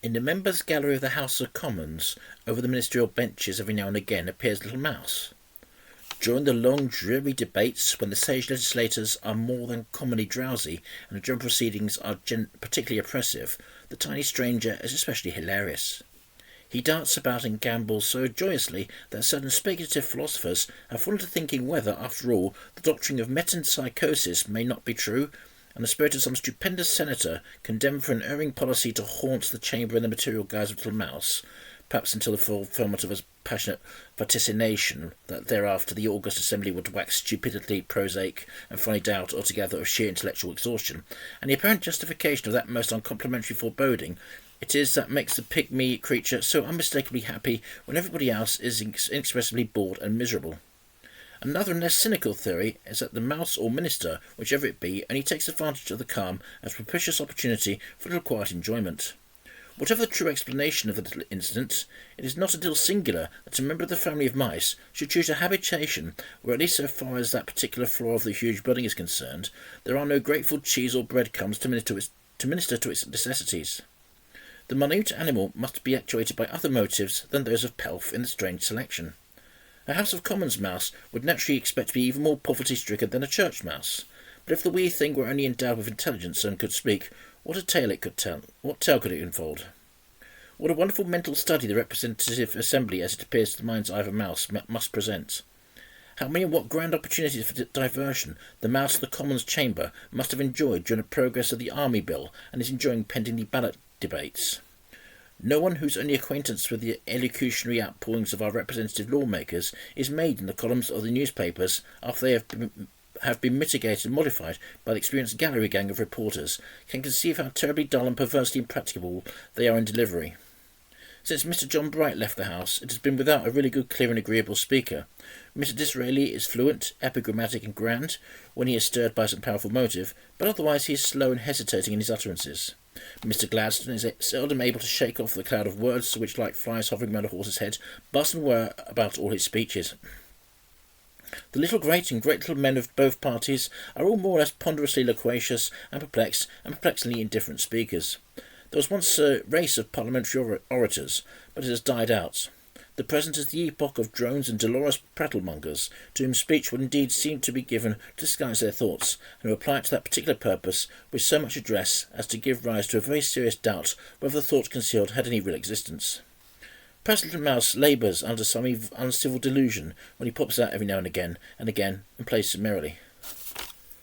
In the members' gallery of the House of Commons, over the ministerial benches every now and again appears Little Mouse. During the long, dreary debates, when the sage legislators are more than commonly drowsy and the general proceedings are particularly oppressive, the tiny stranger is especially hilarious. He darts about and gambols so joyously that certain speculative philosophers have fallen to thinking whether, after all, the doctrine of metempsychosis may not be true, and the spirit of some stupendous senator, condemned for an erring policy to haunt the chamber in the material guise of Little Mouse, perhaps until the fulfilment of his passionate vaticination that thereafter the august assembly would wax stupidly prosaic and finally die out altogether of sheer intellectual exhaustion, and the apparent justification of that most uncomplimentary foreboding it is that makes the pygmy creature so unmistakably happy when everybody else is inexpressibly bored and miserable. Another and less cynical theory is that the mouse or minister, whichever it be, only takes advantage of the calm as a propitious opportunity for a little quiet enjoyment. Whatever the true explanation of the little incident, it is not until singular that a member of the family of mice should choose a habitation where, at least so far as that particular floor of the huge building is concerned, there are no grateful cheese or breadcrumbs to minister to its necessities. The minute animal must be actuated by other motives than those of pelf in the strange selection. A House of Commons mouse would naturally expect to be even more poverty-stricken than a church mouse, but if the wee thing were only endowed with intelligence and could speak, what a tale it could tell! What tale could it unfold? What a wonderful mental study the representative assembly, as it appears to the mind's eye of a mouse, must present! How many and what grand opportunities for diversion the mouse of the Commons chamber must have enjoyed during the progress of the Army Bill, and is enjoying pending the ballot debates! No one whose only acquaintance with the elocutionary outpourings of our representative lawmakers is made in the columns of the newspapers after they have been mitigated and modified by the experienced gallery gang of reporters can conceive how terribly dull and perversely impracticable they are in delivery. Since Mr. John Bright left the House, it has been without a really good, clear and agreeable speaker. Mr. Disraeli is fluent, epigrammatic and grand, when he is stirred by some powerful motive, but otherwise he is slow and hesitating in his utterances. Mr. Gladstone is seldom able to shake off the cloud of words which, like flies hovering round a horse's head, buzz and whir about all his speeches. The little great and great little men of both parties are all more or less ponderously loquacious and perplexingly indifferent speakers. There was once a race of parliamentary orators, but it has died out. The present is the epoch of drones and dolorous prattlemongers, to whom speech would indeed seem to be given to disguise their thoughts, and who apply it to that particular purpose with so much address as to give rise to a very serious doubt whether the thought concealed had any real existence. Perhaps Little Mouse labours under some uncivil delusion when he pops out every now and again, and plays so merrily.